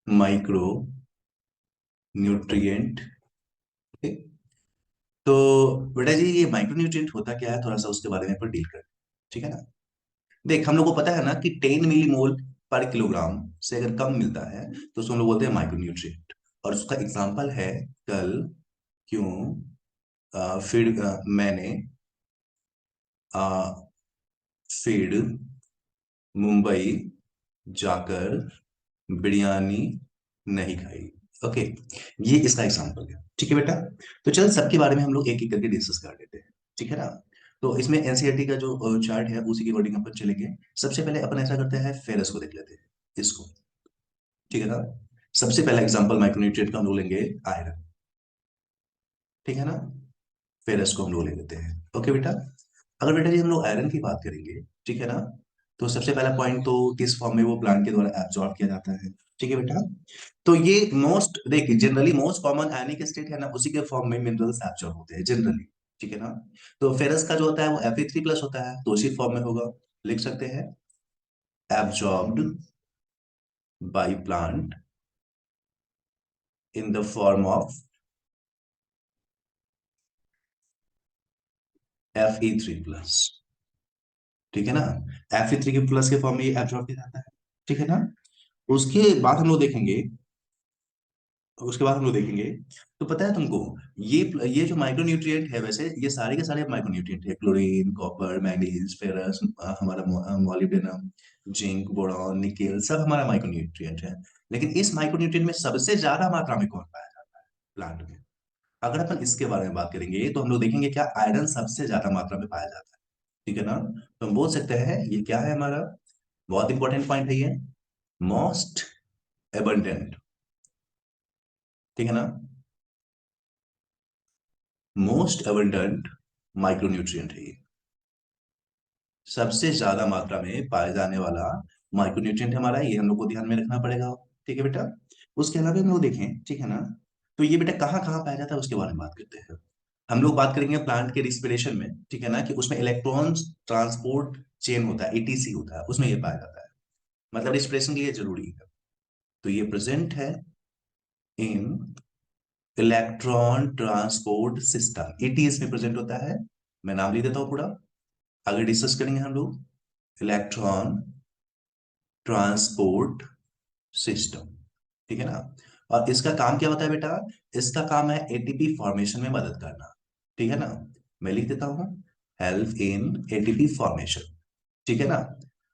Micro nutrient. Okay. तो बेटा जी ये माइक्रो न्यूट्रिएंट होता क्या है, थोड़ा सा उसके बारे में पर डील कर। ठीक है ना। देख हम लोग को पता है ना कि 10 मिलीमोल पर किलोग्राम से अगर कम मिलता है तो उसको हम लोग बोलते हैं माइक्रो न्यूट्रिएंट। और उसका एग्जांपल है कल क्यों फिर मैंने फिर मुंबई जाकर बिरयानी नहीं खाई। ओके। ये इसका एग्जांपल है। ठीक है बेटा। तो चल सबके बारे में हम लोग एक एक करके डिस्कस कर लेते हैं। ठीक है ना। तो इसमें एनसीईआरटी का जो चार्ट है उसी के अकॉर्डिंग अपन चलेंगे। सबसे पहले अपन ऐसा करते हैं, फेरस को देख लेते हैं इसको। ठीक है ना। सबसे पहला एग्जांपल माइक्रोन्यूट्रिएंट का हम लोग लेंगे आयरन। ठीक है ना। फेरस को हम लोग ले लेते हैं। ओके बेटा। अगर बेटा जी हम लोग आयरन की बात करेंगे, ठीक है ना, तो सबसे पहला पॉइंट तो किस फॉर्म में वो प्लांट के द्वारा एब्जॉर्ब किया जाता है। ठीक है बेटा। तो ये मोस्ट देखिए जनरली मोस्ट कॉमन आयनिक स्टेट है ना, उसी के फॉर्म में मिनरल्स एब्जॉर्ब होते हैं जनरली। ठीक है ना। तो फेरस का जो होता है वो Fe3+ होता है, तो उसी फॉर्म में होगा। लिख सकते हैं absorbed by plant in the form of Fe3+। ठीक है ना। Fe3+ के फॉर्म में ये एब्जॉर्ब किया जाता है। ठीक है ना। उसके बाद हम लोग देखेंगे, तो पता है तुमको ये जो माइक्रोन्यूट्रिएंट है, वैसे ये सारे के सारे माइक्रोन्यूट्रिएंट है, क्लोरीन कॉपर मैग्नीज फेरस, हमारा मॉलिब्डेनम जिंक बोरॉन निकेल, सब हमारा माइक्रोन्यूट्रिएंट है। लेकिन इस माइक्रोन्यूट्रिएंट में सबसे ज्यादा मात्रा में कौन पाया जाता है प्लांट में। अगर अपन इसके बारे में बात करेंगे तो हम लोग देखेंगे क्या आयरन सबसे ज्यादा मात्रा में पाया जाता है। ठीक है ना। तो हम बोल सकते हैं ये क्या है हमारा, बहुत इंपॉर्टेंट पॉइंट है ये, मोस्ट एबंडेंट। ठीक है ना। मोस्ट एबंडेंट माइक्रोन्यूट्रिएंट है ये, सबसे ज्यादा मात्रा में पाए जाने वाला माइक्रोन्यूट्रिएंट हमारा, ये हम लोग को ध्यान में रखना पड़ेगा। ठीक है बेटा। उसके अलावा हम लोग देखें, ठीक है ना, तो ये बेटा कहाँ कहाँ पाया जाता है उसके बारे में बात करते हैं। हम लोग बात करेंगे प्लांट के रिस्पिरेशन में। ठीक है ना, कि उसमें इलेक्ट्रॉन ट्रांसपोर्ट चेन होता है, ईटीसी होता है, उसमें ये पाया जाता है, मतलब रिस्पिरेशन के लिए जरूरी है। तो ये प्रेजेंट है इन इलेक्ट्रॉन ट्रांसपोर्ट सिस्टम, ईटीएस में प्रेजेंट होता है। मैं नाम लिख देता हूं पूरा, आगे डिस्कस करेंगे हम लोग। Electron transport system. ठीक है ना। और इसका काम क्या होता है बेटा, इसका काम है एटीपी फॉर्मेशन में मदद करना। ठीक है ना। मैं लिख देता हूं हेल्प इन एटीपी फॉर्मेशन। ठीक है ना।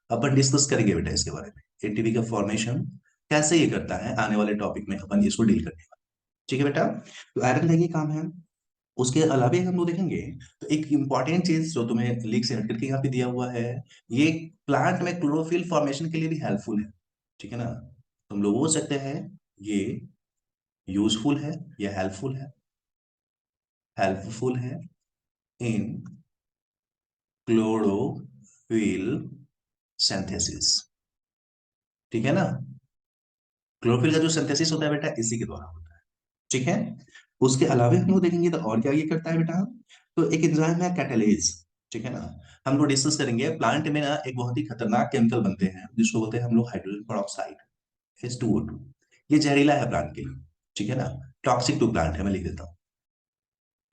अपन डिस्कस करेंगे बेटा इसके बारे में, एटीपी का फॉर्मेशन कैसे ये करता है, आने वाले टॉपिक में अपन इसको डील करेंगे। ठीक है बेटा। तो आयरन का ये काम है। उसके अलावा हम लोग देखेंगे तो एक इंपॉर्टेंट चीज जो तुम्हें लीक से हट करके यहाँ पे दिया हुआ है, ये प्लांट में क्लोरोफिल फॉर्मेशन के लिए भी हेल्पफुल है। ठीक है ना। तुम लोग बोल सकते हैं ये यूजफुल है या हेल्पफुल है, हेल्पफुल है इन क्लोरोफिल सिंथेसिस। ठीक है ना। क्लोरोफिल का जो सिंथेसिस होता है बेटा इसी के द्वारा होता है। ठीक है। उसके अलावा हम लोग देखेंगे तो और क्या ये करता है बेटा, तो एक एंजाइम है कैटालेज। ठीक है ना। हम लोग डिस्कस करेंगे प्लांट में ना एक बहुत ही खतरनाक केमिकल बनते हैं जिसको बोलते हैं हम लोग हाइड्रोजन पेरोक्साइड, H2O2। ये जहरीला है प्लांट के लिए। ठीक है ना। टॉक्सिक टू प्लांट है, मैं लिख देता हूँ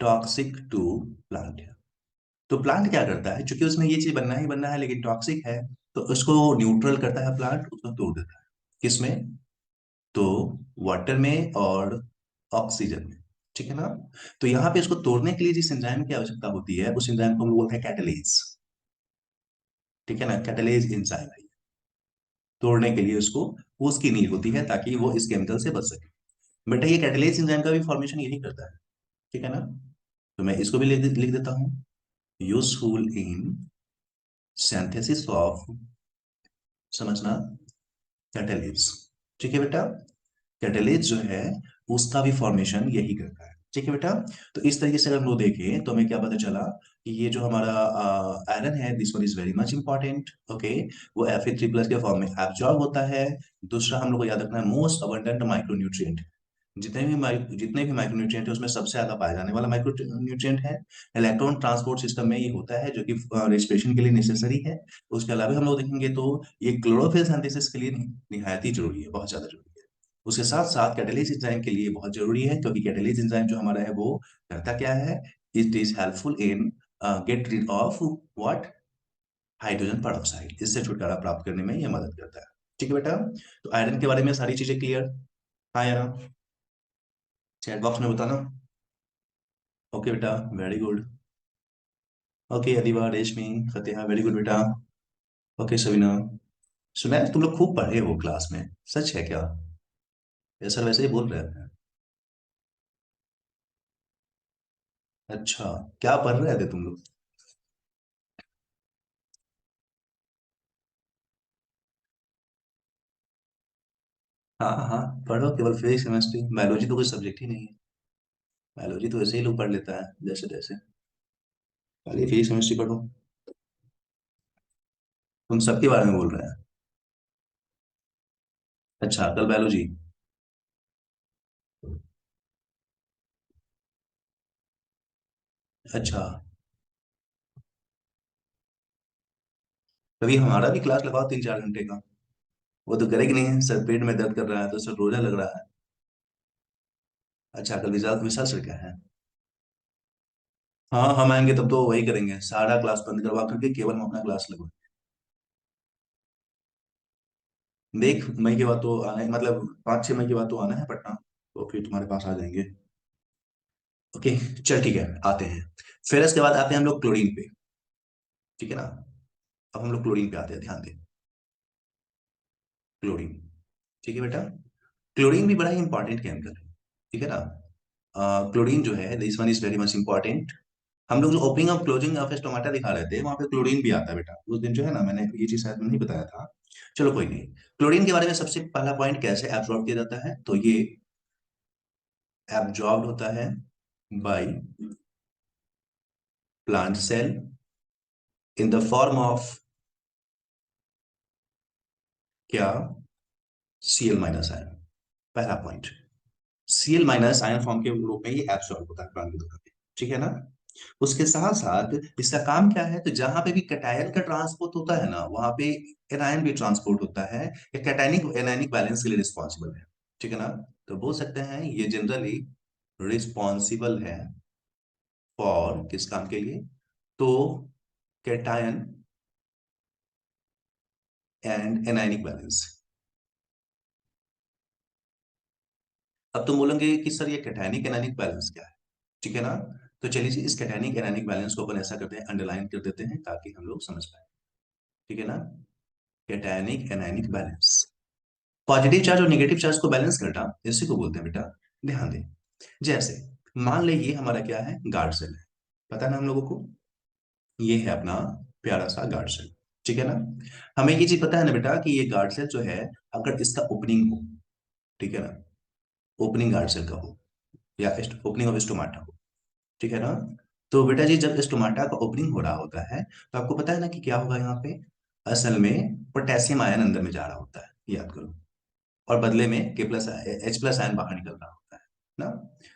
टॉक्सिक टू प्लांट है। तो प्लांट क्या करता है, क्योंकि उसमें ये चीज बनना ही बनना है लेकिन टॉक्सिक है, तो उसको न्यूट्रल करता है प्लांट, उसको तोड़ देता है। किसमें, तो वाटर में और ऑक्सीजन में। ठीक है ना। तो यहाँ पे इसको तोड़ने के लिए जिस एंजाइम की आवश्यकता होती है उस एंजाइम को हम लोग बोलते हैं कैटलेज। ठीक है ना। कैटलेज एंजाइम है, तोड़ने के लिए उसको उसकी नीड होती है ताकि वो इस केमिकल से बच सके। बेटा ये कैटलेज एंजाइम का भी फॉर्मेशन यही करता है। ठीक है ना। तो मैं इसको भी लिख देता हूं यूजफुल इन सिंथेसिस ऑफ, समझना, कैटलेज। ठीक है बेटा। कैटलेज जो है उसका भी फॉर्मेशन यही करता है। ठीक है बेटा। तो इस तरीके से अगर हम लोग देखें तो हमें क्या पता चला कि ये जो हमारा आयरन है this one is very much important. Okay. वो Fe3+ के फॉर्म में एब्जॉर्ब होता है। दूसरा हम लोग को याद रखना है मोस्ट अबंडेंट माइक्रोन्यूट्रिएंट। जितने भी माइक्रोन्यूट्रिएंट है उसमें सबसे ज्यादा पाया जाने वाला माइक्रोन्यूट्रिएंट है। इलेक्ट्रॉन ट्रांसपोर्ट सिस्टम में ये होता है जो कि रेस्पिरेशन के लिए नेसेसरी है। उसके अलावा हम लोग देखेंगे तो ये क्लोरोफिल सिंथेसिस के लिए निहायत ही जरूरी है, बहुत ज्यादा जरूरी है। उसके साथ साथ कैटालिस एंजाइम के लिए बहुत जरूरी है, क्योंकि कैटालिस एंजाइम जो हमारा है वो करता क्या है, it is helpful in get rid of what, hydrogen peroxide. इससे छुटकारा प्राप्त करने में यह मदद करता है। ठीक है बेटा, तो आयरन के बारे में सारी चीजें क्लियर। हाँ यार, चैट बॉक्स में बताना। ओके बेटा, वेरी गुड। ओके अदिबा, रेशमी, फतेहा, वेरी गुड बेटा। ओके सविना, सुना है तुम लोग खूब पढ़े हो क्लास में, सच है क्या? ये सर वैसे ही बोल रहे हैं। अच्छा, क्या पढ़ रहे थे तुम लोग? हाँ हाँ, पढ़ो, केवल फिजिक्स केमिस्ट्री, बायोलॉजी तो कोई सब्जेक्ट ही नहीं है। बायोलॉजी तो ऐसे ही लोग पढ़ लेता है जैसे तैसे। खाली फिजिक्स केमिस्ट्री पढ़ो। तुम सबके बारे में बोल रहे हैं। अच्छा, कल बायोलॉजी। अच्छा, कभी हमारा भी क्लास लगाओ 3-4 घंटे का। वो तो करेगी नहीं, सर पेट में दर्द कर रहा है तो सर रोजा लग रहा है। अच्छा, कल विशाल विशाल सर क्या है? हाँ, हम आएंगे तब तो वही करेंगे, सारा क्लास बंद करवा करके केवल हम अपना क्लास लगवा। देख, मई के बाद तो आना है, मतलब 5-6 मई के बाद तो आना है पटना, तो फिर तुम्हारे पास आ जाएंगे। ओके, चल ठीक है, आते हैं। फिर इसके बाद आते हैं हम लोग क्लोरीन पे। ठीक है ना? अब हम लोग क्लोरीन पे आते हैं, ध्यान दें। क्लोरीन, ठीक है बेटा। क्लोरीन भी बड़ा ही इंपॉर्टेंट केमिकल है। ठीक है ना? क्लोरीन जो है, this one is very much important. हम लोग जो opening of closing of stomata दिखा रहे थे, वहां पे क्लोरीन भी आता है बेटा, उस दिन जो है ना, मैंने ये चीज शायद नहीं बताया था। चलो कोई नहीं। क्लोरीन के बारे में सबसे पहला पॉइंट, कैसे एब्जॉर्ब किया जाता है, तो ये एब्जॉर्ब होता है by plant cell in the form of क्या, Cl-आयन। पहला पॉइंट, Cl- आयन फॉर्म के रूप में ये एब्सॉर्ब होता है प्राण के द्वारा। ठीक है ना? उसके साथ साथ इसका काम क्या है, तो जहां पे भी कैटायन का ट्रांसपोर्ट होता है ना, वहां पे एनायन भी ट्रांसपोर्ट होता है, या कैटायनिक एनायनिक बैलेंस के लिए रिस्पॉन्सिबल है। ठीक है ना? तो बोल सकते हैं ये जनरली रिस्पॉन्सिबल है फॉर किस काम के लिए, तो कैटायन एंड एनायनिक बैलेंस। अब तुम बोलोगे कि सर ये कैटायनिक एनायनिक बैलेंस क्या है? ठीक है ना? तो चलिए जी, इस कैटायनिक एनायनिक बैलेंस को अपन ऐसा करते हैं, अंडरलाइन कर देते हैं ताकि हम लोग समझ पाए। ठीक है ना? Cationic anionic balance, positive charge और नेगेटिव चार्ज को बैलेंस करना, इसी को बोलते हैं बेटा। ध्यान दें, जैसे मान ले ये हमारा क्या है, गार्ड सेल है। पता है ना हम लोगों को, ये है अपना प्यारा सा गार्ड सेल। ठीक है ना? हमें ये चीज पता है ना बेटा कि ये गार्ड सेल जो है, अगर इसका ओपनिंग हो, ठीक है ना, ओपनिंग गार्ड सेल का हो, या ओपनिंग ऑफ स्टोमाटा हो, ठीक है ना, तो बेटा जी जब स्टोमाटा का ओपनिंग हो रहा होता है, तो आपको पता है ना कि क्या होगा यहाँ पे, असल में पोटेशियम आयन अंदर में जा रहा होता है, याद करो। और बदले में H+ आयन बाहर निकल रहा होता है ना।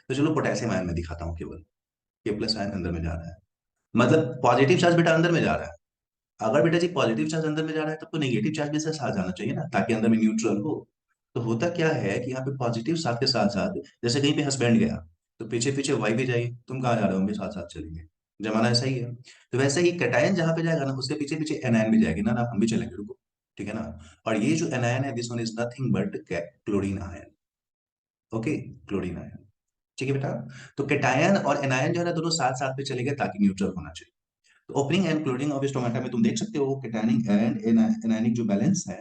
तो चलो पोटेशियम आयन में दिखाता हूँ, केवल K+ आयन अंदर में जा रहा है, मतलब पॉजिटिव चार्ज बेटा अंदर में जा रहा है। अगर बेटा जी पॉजिटिव चार्ज अंदर में जा रहा है, तब तो नेगेटिव चार्ज भी साथ जाना चाहिए ना, ताकि अंदर में न्यूट्रल हो। तो होता क्या है कि यहाँ पे पॉजिटिव साथ के साथ साथ, जैसे कहीं पे हस्बैंड गया, तो पीछे पीछे वाइफ भी जाएगी, तुम कहाँ जा रहे हो, हम भी साथ साथ चलेंगे। जमाना ऐसा ही है। तो वैसे ही कैटायन जहां पे जाएगा ना, उसके पीछे पीछे एनायन भी जाएगी ना ना, हम भी चलेंगे, रुको। ठीक है ना? और ये जो एनायन है, this one is nothing but chlorine ion. Okay, chlorine ion. ठीक है बेटा। तो कैटायन और एनायन जो है ना, दोनों साथ साथ पे चलेंगे ताकि न्यूट्रल होना चाहिए। तो opening and closing of stomata में तुम देख सकते हो, कैटायनिक एंड एनायनिक जो बैलेंस है,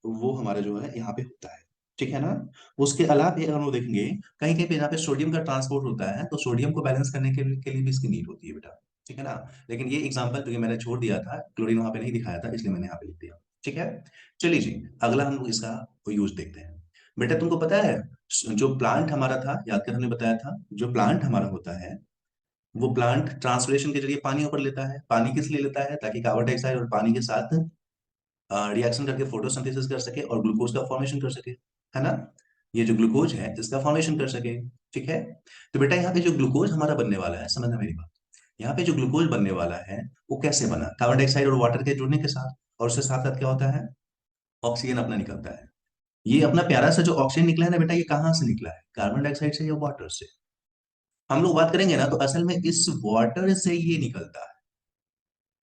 वो हमारा जो है यहाँ पे होता है। ठीक है ना? उसके अलावा अगर हम लोग देखेंगे, कहीं कहीं पे यहाँ पे सोडियम का ट्रांसपोर्ट होता है, तो सोडियम को बैलेंस करने के लिए भी इसकी नीड होती है बेटा। ठीक है ना? लेकिन ये एग्जांपल क्योंकि मैंने छोड़ दिया था, क्लोरीन वहां पे नहीं दिखाया था, इसलिए मैंने यहाँ पे लिख दिया। ठीक है? चलिए जी, अगला हम लोग इसका यूज देखते हैं। बेटा तुमको पता है, जो प्लांट हमारा था, याद कर हमने बताया था, जो प्लांट हमारा होता है, वो प्लांट ट्रांसपिरेशन के जरिए पानी ऊपर लेता है। पानी किस लिए लेता है? ताकि कार्बन डाइऑक्साइड और पानी के साथ रिएक्शन करके फोटोसिंथेसिस कर सके और ग्लूकोज का फॉर्मेशन कर सके, है ना? ये जो ग्लूकोज है, इसका फॉर्मेशन कर सके। ठीक है? तो बेटा यहाँ पे जो ग्लूकोज हमारा बनने वाला है, समझना मेरी बात, यहाँ पे जो ग्लूकोज बनने वाला है, वो कैसे बना? कार्बन डाइऑक्साइड और वाटर के जुड़ने के साथ, और उसके साथ साथ क्या होता है, ऑक्सीजन अपना निकलता है। ये अपना प्यारा सा जो ऑक्सीजन निकला है ना बेटा, ये कहाँ से निकला है? कार्बन डाइऑक्साइड से या वाटर से? हम लोग बात करेंगे ना तो असल में इस वाटर से ये निकलता है।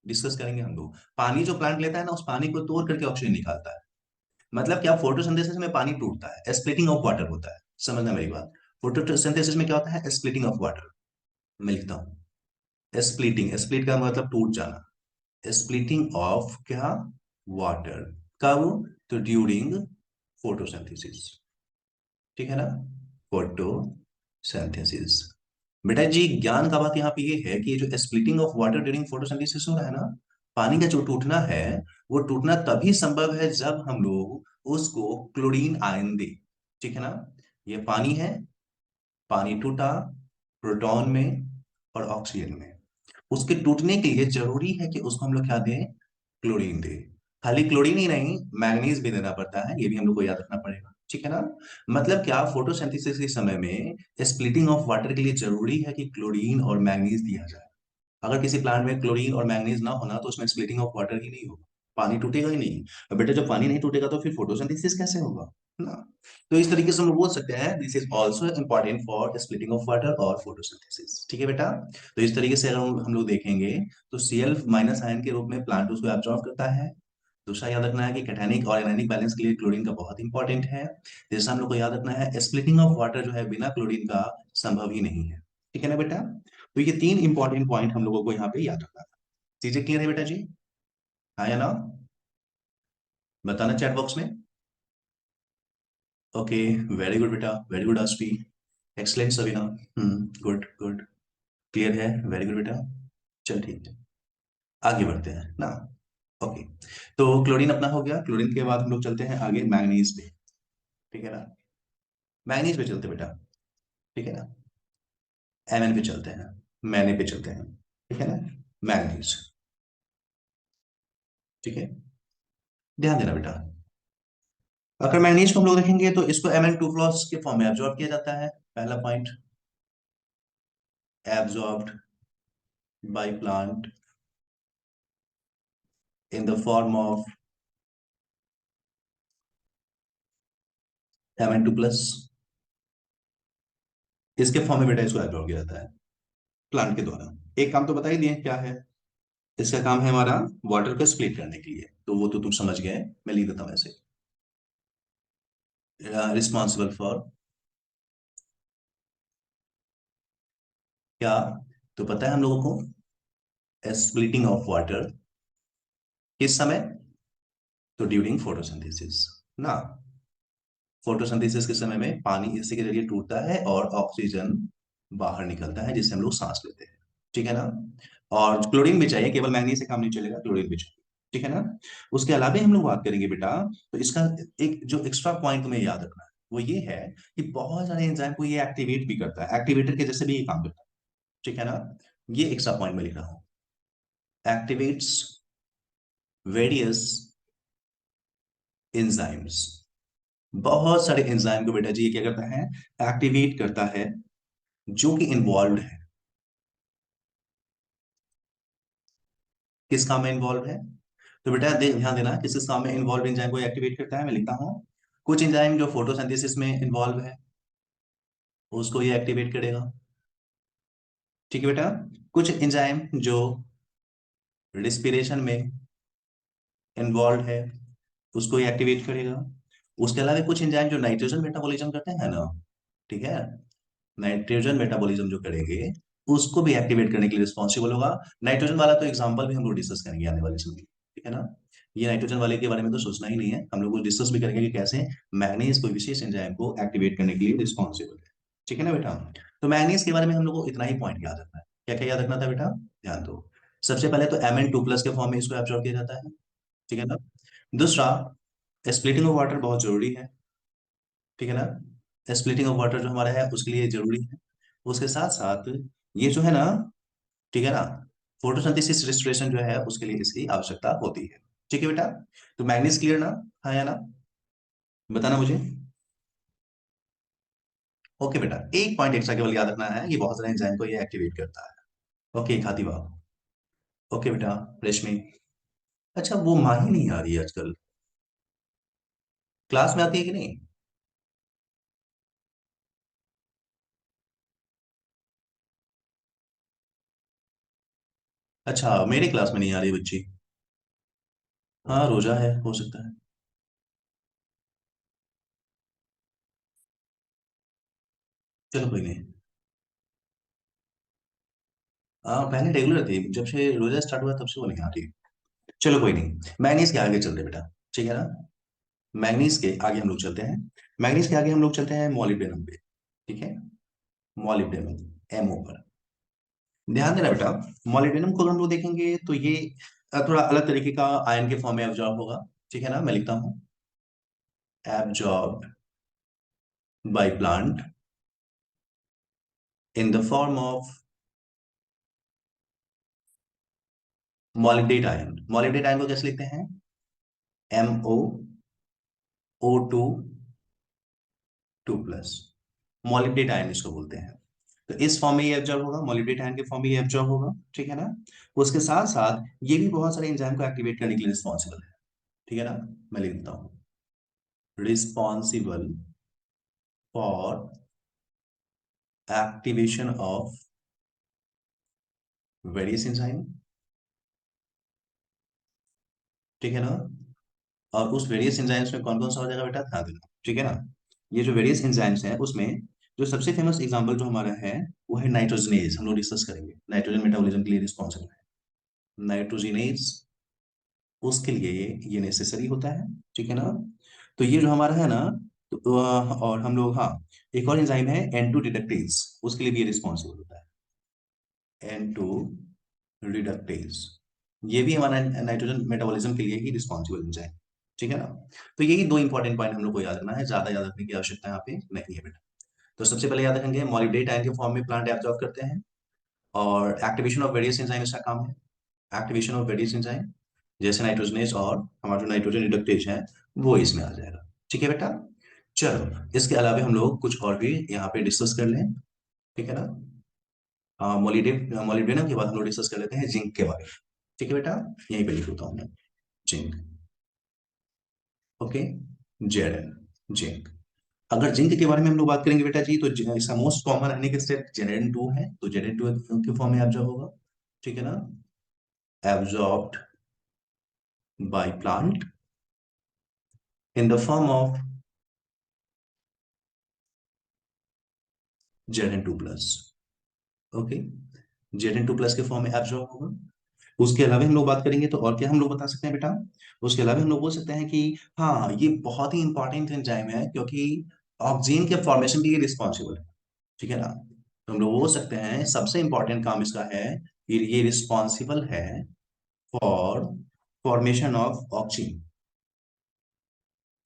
डिस्कस करेंगे हम लोग। पानी जो प्लांट लेता है ना, उस पानी को तोड़ करके ऑक्सीजन निकालता है। मतलब क्या, फोटोसिंथेसिस में पानी टूटता है, स्प्लिटिंग ऑफ वाटर होता है। समझना मेरी बात। फोटोसिंथेसिस में क्या होता है? Splitting of water. मैं लिखता हूँ स्प्लिटिंग। स्प्लिट का मतलब टूट जाना। स्प्लिटिंग ऑफ क्या? वाटर। कब? तो ड्यूरिंग फोटोसिंथेसिस। ठीक है ना? फोटोसिंथेसिस। बेटा जी, ज्ञान का बात यहाँ पे ये है कि ये जो splitting of water during photosynthesis हो रहा है ना, पानी का जो टूटना है, वो टूटना तभी संभव है जब हम लोग उसको क्लोरीन आयन दे। ठीक है ना? ये पानी है, पानी टूटा प्रोटॉन में और ऑक्सीजन में। उसके टूटने के लिए जरूरी है कि उसको हम लोग क्या दें? क्लोरीन दें। खाली क्लोरीन ही नहीं, मैग्नीज भी देना पड़ता है, ये भी हम लोग को याद रखना पड़ेगा। ठीक है ना? मतलब क्या, फोटोसिंथेसिस के समय में स्प्लिटिंग ऑफ वाटर के लिए जरूरी है कि क्लोरीन और मैग्नीज दिया जाए। अगर किसी प्लांट में क्लोरीन और मैंगनीज ना होना तो उसमें स्प्लिटिंग ऑफ वाटर ही नहीं होगा, पानी टूटेगा ही नहीं। अब बेटा जब पानी नहीं टूटेगा तो फिर फोटोसिंथेसिस कैसे होगा? ना। तो इस तरीके से हम लोग बोल सकते हैं this is also important for splitting of water और फोटोसिंथेसिस। ठीक है बेटा? तो इस तरीके से अगर हम लोग देखेंगे तो Cl माइनस आयन के रूप में प्लांट उसको एब्जॉर्ब करता है। दूसरा याद रखना है कि कैटायनिक और एनायनिक बैलेंस के लिए क्लोरीन का बहुत इंपॉर्टेंट है। तीसरा हम लोग को याद रखना है स्प्लिटिंग ऑफ वाटर जो है बिना क्लोरीन का संभव ही नहीं है। ठीक है ना बेटा? तो ये तीन इंपॉर्टेंट पॉइंट हम लोगों को यहाँ पे याद रखना था। चीजें क्लियर है बेटा जी? हाँ या ना? बताना चैट बॉक्स में। ओके। वेरी गुड बेटा, very good Aspi. Excellent Savina. Good good. Clear है, वेरी गुड बेटा। चल ठीक है, आगे बढ़ते हैं ना। ओके। तो क्लोरीन अपना हो गया। क्लोरीन के बाद हम लोग चलते हैं आगे मैंगनीज पे। ठीक है ना? मैंगनीज पे चलते बेटा। ठीक है ना? Mn पे चलते हैं, मैने पे चलते हैं। ठीक है ना? मैंगनीज। ठीक है, ध्यान देना बेटा। अगर मैंगनीज को हम लोग देखेंगे तो इसको Mn2+ के फॉर्म में एब्जॉर्ब किया जाता है। पहला point, absorbed by plant in the form of Mn2+। इसके फॉर्म में बेटा इसको एब्जॉर्ब किया जाता है प्लांट के द्वारा। एक काम तो बता ही दिए क्या है। इसका काम है हमारा वाटर को स्प्लिट करने के लिए, तो वो तो तुम समझ गए। मैं लिख देता हूं ऐसे, रिस्पॉन्सिबल फॉर क्या? तो पता है हम लोगों को स्प्लिटिंग ऑफ वाटर किस समय? तो ड्यूरिंग फोटोसिंथेसिस ना। फोटोसिंथेसिस के समय में पानी इसी के जरिए टूटता है और ऑक्सीजन बाहर निकलता है, जिससे हम लोग सांस लेते हैं। ठीक है ना? और क्लोरीन भी चाहिए, केवल मैंगनीज से काम नहीं चलेगा, क्लोरीन भी चाहिए। ठीक है ना? उसके अलावा हम लोग बात करेंगे बेटा, तो इसका एक जो एक्स्ट्रा पॉइंट तुम्हें याद रखना है वो ये है कि बहुत सारे एंजाइम को ये एक्टिवेट भी करता है, एक्टिवेटर के जैसे भी ये काम करता है। ठीक है ना? ये एक्स्ट्रा पॉइंट मैं लिख रहा हूं, एक्टिवेट्स वेरियस एंजाइम्स। बहुत सारे एंजाइम को बेटा जी ये क्या करता है? एक्टिवेट करता है, जो कि इन्वॉल्व है। किस काम में इन्वॉल्व है? तो बेटा ध्यान देना, किस किस काम में इन्वॉल्व एंजाइम को एक्टिवेट करता है, मैं लिखता हूं। कुछ एंजाइम जो फोटोसिंथेसिस में इन्वॉल्व है, उसको ये एक्टिवेट करेगा। ठीक है बेटा? कुछ एंजाइम जो रिस्पिरेशन में इन्वॉल्व है, उसको ये एक्टिवेट करेगा। उसके अलावा कुछ एंजाइम जो नाइट्रोजन मेटाबॉलिज्म करते हैं ना, ठीक है, नाइट्रोजन मेटाबॉलिज्म जो करेंगे, उसको भी एक्टिवेट करने के लिए रिस्पॉन्सिबल होगा। नाइट्रोजन वाला तो एग्जांपल भी हम लोग डिस्कस करेंगे आने वाले समय में। ठीक है ना? ये नाइट्रोजन वाले के बारे में तो सोचना ही नहीं है, हम लोग डिस्कस भी करेंगे कि कैसे मैग्नीज कोई विशेष एंजाइम को एक्टिवेट करने के लिए रिस्पॉन्सिबल है। ठीक है ना बेटा? तो मैग्नीज के बारे में हम लोग को इतना ही पॉइंट याद रखना है। क्या क्या याद रखना था बेटा? ध्यान दो। सबसे पहले तो Mn2+ के फॉर्म में इसको एब्जॉर्ब किया जाता है। ठीक है ना? दूसरा, स्प्लिटिंग ऑफ वाटर बहुत जरूरी है। ठीक है ना? स्प्लिटिंग ऑफ वाटर जो हमारा है उसके लिए जरूरी है। उसके साथ साथ ये जो है ना, ठीक है ना, फोटोसिंथेसिस रिस्पिरेशन जो है उसके लिए इसकी आवश्यकता होती है। ठीक है बेटा? तो मैग्नीज क्लियर ना? हाँ या ना? बताना मुझे। ओके बेटा, एक पॉइंट एक्स्ट्रा केवल याद रखना है, ये बहुत सारे एंजाइम को ये एक्टिवेट करता है। ओके खाती बाब। ओके बेटा। रेशमी। अच्छा, वो माही नहीं आ रही है आजकल। क्लास में आती है कि नहीं? अच्छा, मेरी क्लास में नहीं आ रही बच्ची। हाँ, रोजा है, हो सकता है। चलो कोई नहीं। हाँ, पहले रेगुलर थी, जब से रोजा स्टार्ट हुआ तब से वो नहीं आ रही। चलो कोई नहीं, मैग्नीज के आगे चलते हैं बेटा। ठीक है ना? मैग्नीज के आगे हम लोग चलते हैं। मैग्नीज के आगे हम लोग चलते हैं मॉलिब्डेनम पे। ठीक है? मॉलिब्डेनम, एमओ पर। ध्यान देना बेटा। मॉलिब्डेनम को अगर हम लोग देखेंगे तो ये थोड़ा अलग तरीके का आयन के फॉर्म में एब्जॉर्ब होगा। ठीक है ना? मैं लिखता हूँ, absorb by plant in the form of मॉलिब्डेट ion. मॉलिब्डेट ion को कैसे लिखते हैं? MoO2+। मॉलिब्डेट आयन इसको बोलते हैं। तो इस फॉर्म में ये एब्जॉर्ब होगा, मॉलिब्डेट आयन के फॉर्म में ये एब्जॉर्ब होगा। ठीक है ना? उसके साथ साथ ये भी बहुत सारे एंजाइम को एक्टिवेट करने के लिए रिस्पॉन्सिबल है। ठीक है ना? मैं लिख देता हूँ, responsible for activation of various enzyme. ठीक है ना? और उस वेरियस एंजाइम्स में कौन कौन सा हो जाएगा बेटा, ध्यान देना। ठीक है ना? ये जो वेरियस एंजाइम्स हैं उसमें जो सबसे फेमस एग्जांपल जो हमारा है वो है नाइट्रोजनेज। हम लोग डिस्कस करेंगे, नाइट्रोजन मेटाबॉलिज्म के लिए रिस्पॉन्सिबल है नाइट्रोजनेज। उसके लिए ये नेसेसरी होता है। ठीक है ना? तो ये जो हमारा है ना, तो और हम लोग, हाँ, एक और एंजाइम है N2 रिडक्टेज, उसके लिए भी ये रिस्पॉन्सिबल होता है, N2 रिडक्टेज। ये भी हमारा नाइट्रोजन मेटाबॉलिज्म के लिए ही रिस्पॉन्सिबल एंजाइम। ठीक है ना? तो यही दो इंपॉर्टेंट पॉइंट हम लोग को याद रखना है, ज्यादा याद रखने की आवश्यकता यहाँ पे नहीं है बेटा। तो सबसे पहले याद रखेंगे, मॉलिब्डेट आयन के फॉर्म में प्लांट एब्जॉर्ब करते हैं, और एक्टिवेशन ऑफ वेरियस एंजाइम इसका काम है। एक्टिवेशन ऑफ वेरियस एंजाइम जैसे नाइट्रोजनेज और हमारा जो नाइट्रोजन रिडक्टेज है वो इसमें आ जाएगा। ठीक है बेटा? चलो, इसके अलावा हम लोग कुछ और भी यहाँ पे डिस्कस कर लें। ठीक है ना? मोलिब्डेनम के बाद हम लोग डिस्कस कर लेते हैं जिंक के बारे में। ठीक है बेटा? यहीं पे लिख देता हूँ मैं, जिंक। Okay, zinc. अगर जिंक के बारे में हम लोग बात करेंगे बेटा जी, तो इसका मोस्ट कॉमन रहने स्टेप Zn2 है, तो Zn2 के फॉर्म में एब्जॉर्ब होगा। ठीक है ना? Absorbed by plant in the form of Zn2+। Okay, Zn2+ के फॉर्म में एब्जॉर्ब होगा। उसके अलावा हम लोग बात करेंगे तो और क्या हम लोग बता सकते हैं बेटा? उसके अलावा हम लोग बोल सकते हैं कि हाँ, ये बहुत ही इंपॉर्टेंट एंजाइम है क्योंकि ऑक्सीजन के फॉर्मेशन के लिए रिस्पॉन्सिबल है। ठीक है ना? तो हम लोग बोल सकते हैं सबसे इंपॉर्टेंट काम इसका है कि ये रिस्पॉन्सिबल है फॉर फॉर्मेशन ऑफ ऑक्सीजन।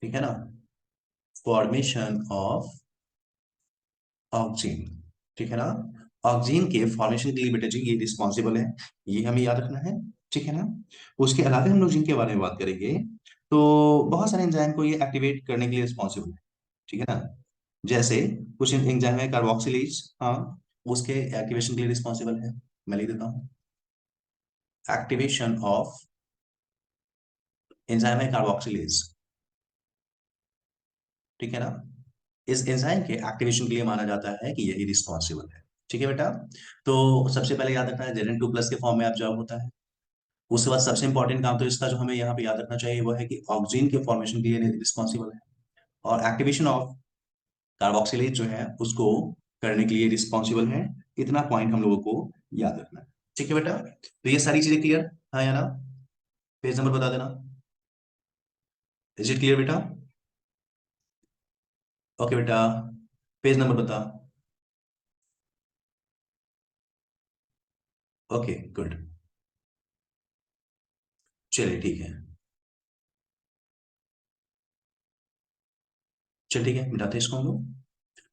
ठीक है ना? Formation of oxygen. ठीक है ना? ऑक्सीजन के फॉर्मेशन के लिए बेटा जी ये रिस्पॉन्सिबल है, ये हमें याद रखना है। ठीक है ना? उसके अलावा हम लोग जिनके बारे में बात करेंगे तो बहुत सारे एंजाइम को ये एक्टिवेट करने के लिए रिस्पॉन्सिबल है। ठीक है ना? जैसे कुछ एंजाइम है कार्बोक्सिलेज, हाँ, उसके एक्टिवेशन के लिए रिस्पॉन्सिबल है। मैं लिख देता हूँ, एक्टिवेशन ऑफ एंजाइम है कार्बोक्सिलेज। ठीक है ना? इस एंजाइम के एक्टिवेशन के लिए माना जाता है कि यही रिस्पॉन्सिबल है। ठीक है बेटा? तो सबसे पहले याद रखना है Zn2+ के फॉर्म में एब्जॉर्ब होता है। उसके बाद सबसे इंपॉर्टेंट काम तो इसका जो हमें यहाँ पे याद रखना चाहिए वो है कि ऑक्सीजन के फॉर्मेशन के लिए रिस्पॉन्सिबल है, और एक्टिवेशन ऑफ कार्बोक्सिलेज जो है उसको करने के लिए रिस्पॉन्सिबल है। इतना पॉइंट हम लोगों को याद रखना है। ठीक है बेटा? तो ये सारी चीजें क्लियर, हाँ या ना? पेज नंबर बता देना। इज इट क्लियर बेटा? ओके बेटा, पेज नंबर बता। Okay, good. चलिए ठीक है। चल ठीक है, मिटाते हैं इसको हम लोग।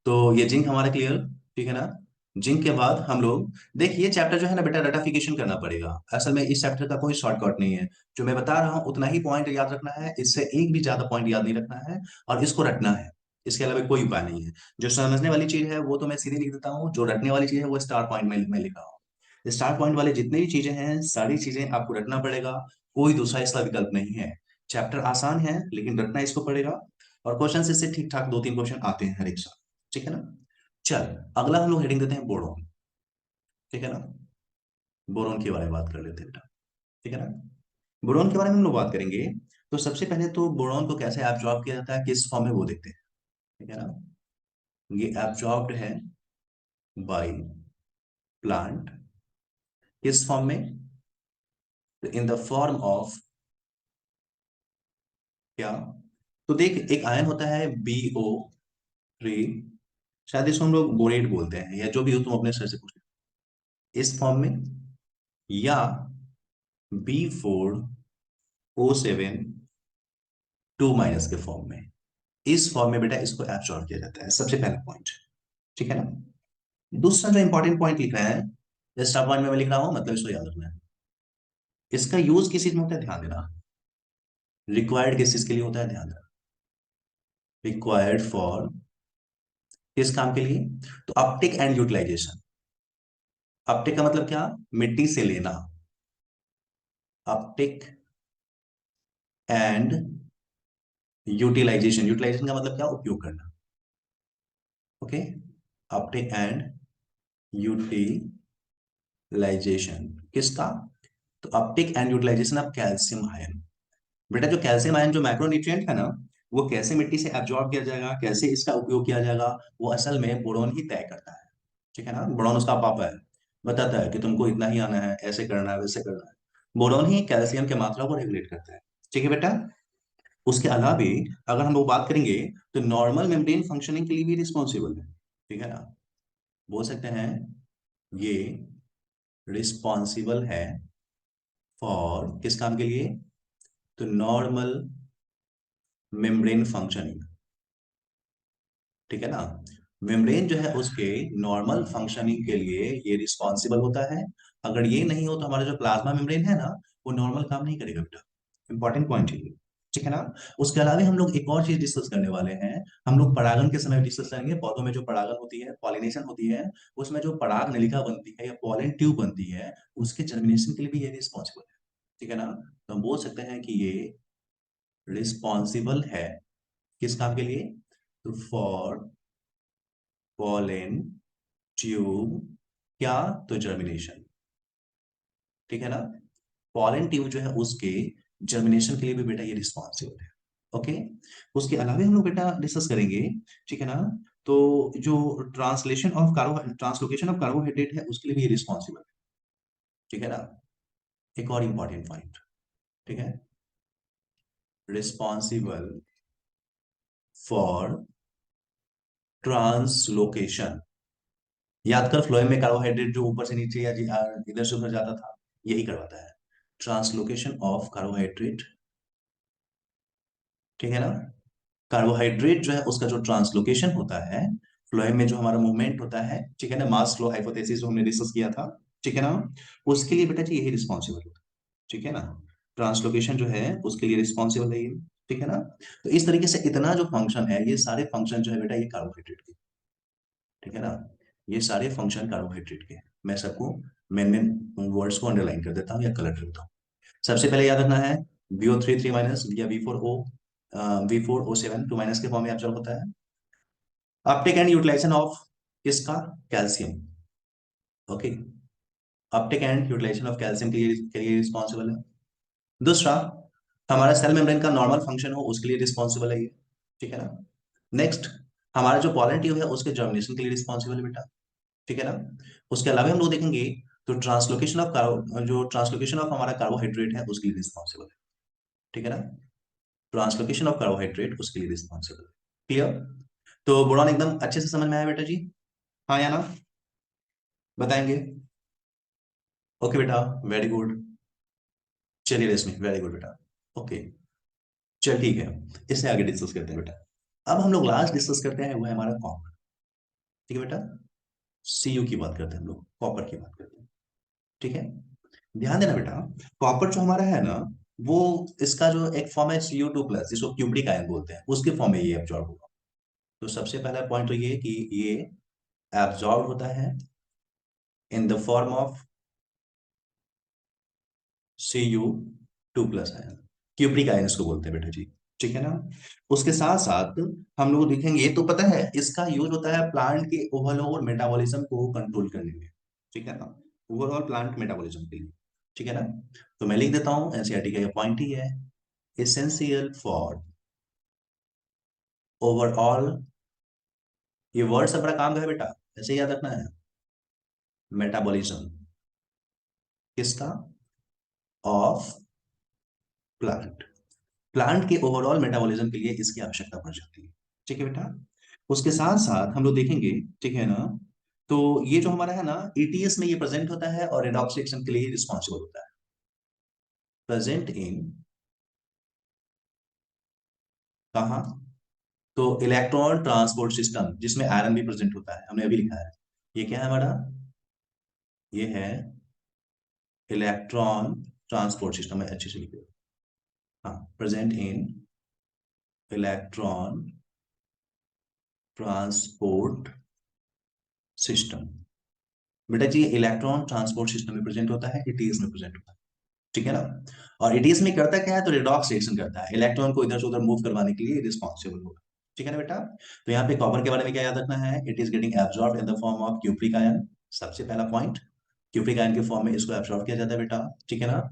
तो ये जिंक हमारा क्लियर। ठीक है ना? जिंक के बाद हम लोग, देखिए ये चैप्टर जो है ना बेटा, रटाफिकेशन करना पड़ेगा। असल में इस चैप्टर का कोई शॉर्टकट नहीं है। जो मैं बता रहा हूँ उतना ही पॉइंट याद रखना है, इससे एक भी ज्यादा पॉइंट याद नहीं रखना है, और इसको रटना है। इसके अलावा कोई उपाय नहीं है। जो समझने वाली चीज है वो तो मैं सीधे लिख देता हूँ, जो रटने वाली चीज है वो स्टार पॉइंट में लिखा हूँ। स्टार पॉइंट वाले जितने भी चीजें हैं सारी चीजें आपको रटना पड़ेगा, कोई दूसरा इसका विकल्प नहीं है। चैप्टर आसान है लेकिन रटना इसको पड़ेगा। और क्वेश्चन इससे ठीक ठाक 2-3 क्वेश्चन आते हैं हर एक साल, ठीक है ना। चल, अगला हम लोग हेडिंग देते हैं बोरोन, ठीक है ना। बोरोन के बारे में बात कर लेते हैं बेटा, ठीक है ना। बोरोन के बारे में हम लोग बात करेंगे। तो सबसे पहले तो बोरोन को कैसे एब्जॉर्ब किया जाता है, किस फॉर्म में, वो देखते हैं, ठीक है ना। ये एब्जॉर्ब्ड है बाय प्लांट, किस फॉर्म में, इन द फॉर्म ऑफ क्या, तो देख एक आयन होता है BO3, शायद इसको हम लोग बोरेट बोलते हैं, या जो भी हो तुम अपने सर से पूछ इस फॉर्म में, या B4O7 2- के फॉर्म में, इस फॉर्म में बेटा इसको एब्सॉर्ब किया जाता है, सबसे पहला पॉइंट, ठीक है ना। दूसरा जो इंपॉर्टेंट पॉइंट लिख रहा है, स्टेप 1 में मैं लिख रहा हूं, मतलब इसको याद रखना है। इसका यूज किस चीज में होता है, ध्यान देना। रिक्वायर्ड किस चीज के लिए होता है, ध्यान देना। रिक्वायर्ड फॉर, किस काम के लिए, तो अपटेक एंड यूटिलाइजेशन। अपटेक का मतलब क्या, मिट्टी से लेना, अपटेक एंड यूटिलाइजेशन, यूटिलाइजेशन का मतलब क्या, उपयोग करना, ओके। अपटेक एंड यूटिलाइजेशन किसका, तो uptake and utilisation of calcium ion. बेटा जो कैल्शियम आयन जो मैक्रोन्यूट्रिएंट है ना, वो कैसे मिट्टी से एब्जॉर्ब किया जाएगा, कैसे इसका उपयोग किया जाएगा, वो असल में बोरोन ही तय करता है, ठीक है ना। बोरोन उसका पापा है, बताता है कि तुमको इतना ही आना है, ऐसे करना है, वैसे करना है। बोरोन ही कैल्शियम की मात्रा को रेगुलेट करता है, ठीक है बेटा। उसके अलावा अगर हम लोग बात करेंगे, तो नॉर्मल मेम्ब्रेन फंक्शनिंग के लिए भी रिस्पॉन्सिबल है, ठीक है ना। बोल सकते हैं ये रिस्पॉन्सिबल है फॉर, किस काम के लिए, तो नॉर्मल मेम्ब्रेन फंक्शनिंग, ठीक है ना। मेम्ब्रेन जो है उसके नॉर्मल फंक्शनिंग के लिए ये रिस्पॉन्सिबल होता है। अगर ये नहीं हो तो हमारा जो प्लाज्मा मेम्ब्रेन है ना, वो नॉर्मल काम नहीं करेगा बेटा, इंपॉर्टेंट पॉइंट है ये, ठीक है ना। उसके अलावा हम लोग एक और चीज डिस्कस करने वाले हैं, हम लोग परागन के समय डिस्कस करेंगे। पौधों में जो परागन होती है, पॉलिनेशन होती है, उसमें जो पराग नलिका बनती है या पॉलन ट्यूब बनती है, उसके जर्मिनेशन के लिए भी ये रिस्पॉन्सिबल है, ठीक है ना। तो हम बोल सकते हैं कि ये रिस्पॉन्सिबल है, किस काम के लिए, तो फॉर पॉलन ट्यूब, क्या, तो जर्मिनेशन, ठीक है ना। पॉलन ट्यूब जो है उसके जर्मिनेशन के लिए भी बेटा ये रिस्पॉन्सिबल है, ओके। उसके अलावा हम लोग बेटा डिस्कस करेंगे, ठीक है ना। तो जो ट्रांसलोकेशन ऑफ कार्बोहाइड्रेट है उसके लिए भी ये रिस्पॉन्सिबल है, ठीक है ना। एक और इंपॉर्टेंट पॉइंट, ठीक है, रिस्पॉन्सिबल फॉर ट्रांसलोकेशन। याद कर, फ्लोएम में कार्बोहाइड्रेट जो ऊपर से नीचे या इधर से उधर जाता था, यही करवाता है ट्रांसलोकेशन ऑफ कार्बोहाइड्रेट, ठीक है ना। कार्बोहाइड्रेट जो है उसका जो ट्रांसलोकेशन होता है, फ्लोएम में जो हमारा मूवमेंट होता है, ठीक है ना, मास फ्लो हाइपोथेसिस जो हमने डिस्कस किया था, ठीक है ना, उसके लिए बेटा जी यही रिस्पॉन्सिबल होता है, ठीक है ना। ट्रांसलोकेशन जो है उसके लिए रिस्पॉन्सिबल है ये, ठीक है ना। तो इस तरीके से इतना जो फंक्शन है, ये सारे फंक्शन जो है बेटा ये कार्बोहाइड्रेट के, ठीक है ना। ये सारे फंक्शन कार्बोहाइड्रेट के, मैं सबको मेन मेन वर्ड्स को अंडरलाइन कर देता हूँ या कलर कर देता हूँ। सबसे पहले याद रखना है, BO3 3- या B4O7 2- के फॉर्म में एब्जॉर्ब होता है। अपटेक एंड यूटिलाइजेशन ऑफ किसका, calcium, okay. Uptake and utilisation of calcium के लिए रिस्पॉन्सिबल है। दूसरा, हमारा सेल मेम्ब्रेन का नॉर्मल फंक्शन हो उसके लिए रिस्पॉन्सिबल है ये, ठीक है ना। नेक्स्ट, हमारा जो पॉलन ट्यूब है उसके जर्मिनेशन के लिए रिस्पॉन्सिबल है बेटा, ठीक है ना। उसके अलावा हम लोग देखेंगे, तो ट्रांसलोकेशन ऑफ हमारा कार्बोहाइड्रेट है उसके लिए रिस्पॉन्सिबल है, ठीक है ना। ट्रांसलोकेशन ऑफ कार्बोहाइड्रेट उसके लिए रिस्पॉन्सिबल है, क्लियर। तो बोरॉन एकदम अच्छे से समझ में आया बेटा जी, हाँ या ना, बताएंगे। ओके बेटा, वेरी गुड। चलिए रेशमी, वेरी गुड बेटा, ओके। चल ठीक है, इससे आगे डिस्कस करते हैं बेटा। अब हम लोग लास्ट डिस्कस करते हैं, वो है हमारा कॉपर, ठीक है बेटा। CU की बात करते हैं हम लोग, कॉपर की बात करते हैं, ठीक है। ध्यान देना बेटा, कॉपर जो हमारा है ना, वो इसका जो एक फॉर्म है CO2+, जिसको क्यूप्रिक आयन बोलते हैं, उसके फॉर्म में ये एब्जॉर्ब होगा। तो सबसे पहला पॉइंट तो ये कि ये एब्जॉर्ब होता है इन the form of CU2+ ion, cupric ion इसको बोलते हैं बेटा जी, ठीक है ना। उसके साथ साथ हम लोग देखेंगे, ये तो पता है इसका यूज होता है प्लांट के ओवरऑल मेटाबॉलिज्म को कंट्रोल करने में। ठीक है ना, ओवरऑल प्लांट मेटाबॉलिज्म के लिए। ठीक है ना। तो मैं लिख देता हूं, एनसीईआरटी का ये पॉइंट ही है, एसेंशियल फॉर ओवरऑल। ये वर्ड से बड़ा काम है बेटा, ऐसे याद रखना है। मेटाबॉलिज्म किसका? Of plant. प्लांट के ओवरऑल मेटाबॉलिज्म के लिए इसकी आवश्यकता पड़ जाती है। ठीक है बेटा। उसके साथ साथ हम लोग देखेंगे, ठीक है ना, तो ये जो हमारा है ना, ईटीएस में ये प्रेजेंट होता है और रेडॉक्स रिएक्शन के लिए रिस्पॉन्सिबल होता है। प्रेजेंट इन कहा? तो इलेक्ट्रॉन ट्रांसपोर्ट सिस्टम, जिसमें आयरन भी प्रेजेंट होता है, हमने अभी लिखा है। ये क्या है हमारा? ये है इलेक्ट्रॉन ट्रांसपोर्ट सिस्टम है, अच्छे से लिखिए। हाँ, present in electron transport system. बेटा जी, इलेक्ट्रॉन ट्रांसपोर्ट सिस्टम में प्रेजेंट होता है, ईटीएस में प्रेजेंट होता है। ठीक है ना। और ईटीएस में करता क्या है, तो रिडॉक्स रिएक्शन करता है, इलेक्ट्रॉन को इधर से उधर मूव करवाने के लिए रिस्पॉन्सिबल होगा। ठीक है ना बेटा। तो यहाँ पे कॉपर के बारे में क्या याद रखना है, it is getting absorb in the form of cupric ion. सबसे पहला पॉइंट, क्यूप्रिक आयन के फॉर्म में इसको एब्जॉर्ब किया जाता है बेटा। ठीक है ना।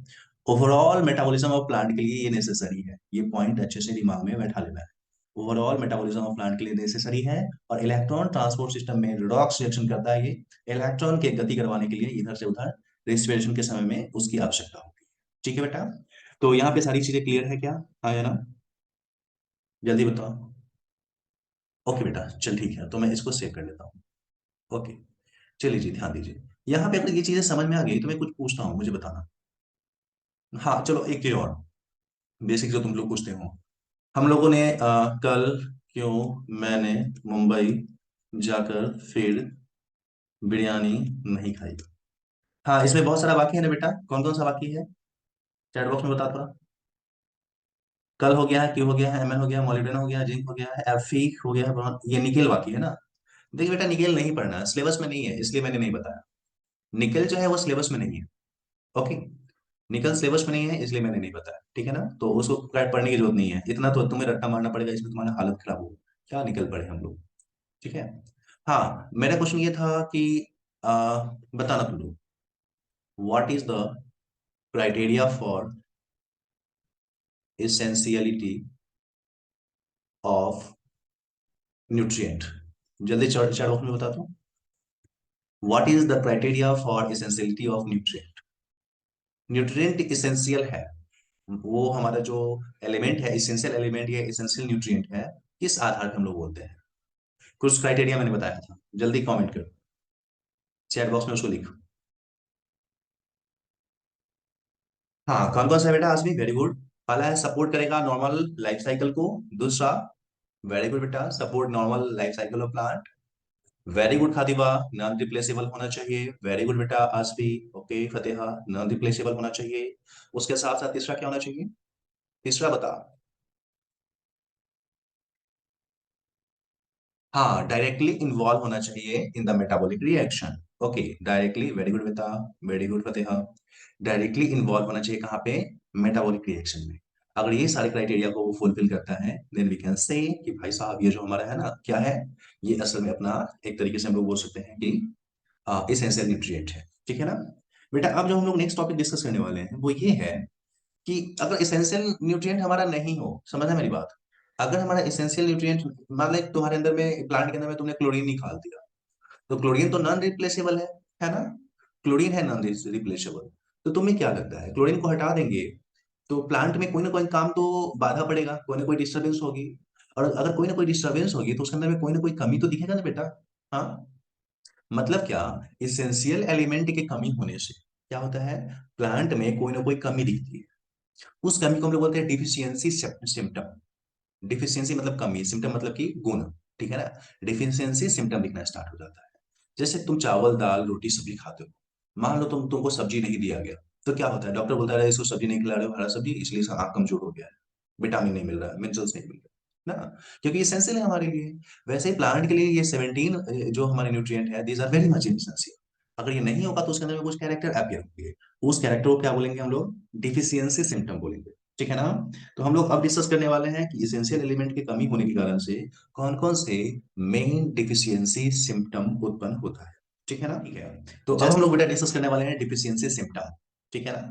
ओवरऑल मेटाबॉलिज्म ऑफ प्लांट के लिए ये नेसेसरी है, ये पॉइंट अच्छे से दिमाग में बैठा लेना है। ओवरऑल मेटाबॉलिज्म ऑफ प्लांट के लिए नेसेसरी है, और इलेक्ट्रॉन ट्रांसपोर्ट सिस्टम में रिडॉक्स रिएक्शन करता है ये, इलेक्ट्रॉन के गति करवाने के लिए इधर से उधर रेस्पिरेशन के समय में उसकी आवश्यकता होती है। ठीक है बेटा। तो यहाँ पे सारी चीजें क्लियर है क्या? हाँ है ना? जल्दी बताओ। ओके बेटा, चल ठीक है, तो मैं इसको सेव कर लेता हूँ। ओके, चलिए जी, ध्यान दीजिए। यहाँ पे अगर ये चीजें समझ में आ गई तो मैं कुछ पूछता हूँ, मुझे बताना। हाँ चलो, एक चीज और बेसिक जो तुम लोग पूछते हो। हम लोगों ने कल क्यों मैंने मुंबई जाकर फिर बिरयानी नहीं खाई। हाँ, इसमें बहुत सारा वाक्य है ना बेटा, कौन कौन सा वाक्य है? चैट बॉक्स में बता थोड़ा। कल हो गया है, क्यों हो गया है, एमएन हो गया, मॉलिब्डेनम हो गया, जिंक हो गया है, एफी हो गया है, ये निकेल वाक्य है ना। देखिए बेटा, निकेल नहीं पढ़ना है, सिलेबस में नहीं है, इसलिए मैंने नहीं बताया। निकेल जो है वो सिलेबस में नहीं है। ओके, निकल सिलेबस में नहीं है, इसलिए मैंने नहीं बताया। ठीक है ना, तो उसको पढ़ने की जरूरत नहीं है, इतना तो तुम्हें रट्टा मारना पड़ेगा, इसमें तुम्हारा हालत खराब होगी। क्या निकल पड़े हम लोग। ठीक है। हाँ, मेरा क्वेश्चन ये था कि बताना तुम लोग, what is the criteria for essentiality of nutrient. जल्दी चढ़ चढ़ में बताता हूँ। What is the criteria for essentiality of nutrient? Nutrient essential है, वो हमारा जो एलिमेंट है, इसेंशियल एलिमेंट या इसेंशियल न्यूट्रिएंट है, किस आधार पे हम लोग बोलते हैं? कुछ क्राइटेरिया मैंने बताया था, जल्दी कमेंट करो, चैट बॉक्स में उसको लिखो। हाँ, कौन कौन सा बेटा? Azmi, very good. पहला है सपोर्ट करेगा नॉर्मल लाइफ साइकिल को। दूसरा, वेरी गुड बेटा, support normal life cycle of plant. Very good Khadiba, non replaceable होना चाहिए। वेरी गुड बेटा Azmi. Okay Fateha, non replaceable होना चाहिए। उसके साथ साथ तीसरा क्या होना चाहिए? तीसरा बता। हाँ, डायरेक्टली इन्वॉल्व होना चाहिए in the metabolic reaction. Okay, directly, very good बेटा, वेरी गुड फतेहा। डायरेक्टली इन्वॉल्व होना चाहिए कहाँ पे? मेटाबॉलिक रिएक्शन में। अगर ये सारे क्राइटेरिया को वो फुलफिल करता है, देन वी कैन से कि भाई साहब ये जो हमारा है ना, क्या है, ये असल में अपना एक तरीके से हम लोग बोल सकते हैं कि एसेंशियल न्यूट्रिएंट है। ठीक है ना बेटा। अब जो हम लोग नेक्स्ट टॉपिक डिस्कस करने वाले हैं वो ये है कि अगर इसेंशियल न्यूट्रिएंट हमारा नहीं हो, समझना मेरी बात, अगर हमारा इसेंशियल न्यूट्रिएंट, मान ले तुम्हारे अंदर में, प्लांट के अंदर में तुमने क्लोरीन निकाल दिया, तो क्लोरीन तो नॉन रिप्लेसेबल है ना? क्लोरीन है नॉन रिप्लेसेबल। तो तुम्हें क्या लगता है, क्लोरीन को हटा देंगे तो प्लांट में कोई ना कोई काम तो बाधा पड़ेगा, कोई ना कोई डिस्टर्बेंस होगी। और अगर कोई ना कोई डिस्टर्बेंस होगी तो उसके अंदर में कोई ना कोई कमी तो दिखेगा ना बेटा। हाँ, मतलब क्या, इसेंशियल एलिमेंट की कमी होने से क्या होता है, प्लांट में कोई ना कोई कमी दिखती है। उस कमी को हम लोग बोलते हैं डिफिशियंसी सिम्टम। डिफिशियंसी मतलब कमी, सिम्टम मतलब कि गुण। ठीक है ना। डिफिशियंसी सिम्टम दिखना स्टार्ट हो जाता है। जैसे तुम चावल दाल रोटी सब्जी खाते हो, मान लो तुमको सब्जी नहीं दिया गया, तो क्या होता है, डॉक्टर बोलता है इसको सब्जी नहीं खिला रहे हो, हरा सब्जी, इसलिए इसका आंख कमजोर हो गया है, विटामिन नहीं मिल रहा है, मिनरल्स नहीं मिल रहा है ना, क्योंकि एसेंशियल है हमारे लिए। वैसे ही प्लांट के लिए ये 17 जो हमारे न्यूट्रिएंट है, these are very much essential. अगर ये नहीं होगा तो उसके अंदर में कुछ कैरेक्टर अपीयर होंगे, उस कैरेक्टर को क्या बोलेंगे हम लोग? डिफिशियंसी सिम्टम बोलेंगे। ठीक है ना। तो हम लोग अब डिस्कस करने वाले हैं कि इसेंशियल एलिमेंट की कमी होने के कारण से कौन कौन से मेन डिफिशियंसी सिम्टम उत्पन्न होता है। ठीक है ना। ठीक है, तो अब हम लोग बेटा डिस्कस करने वाले हैं डिफिशियंसी सिम्टम। ठीक है ना।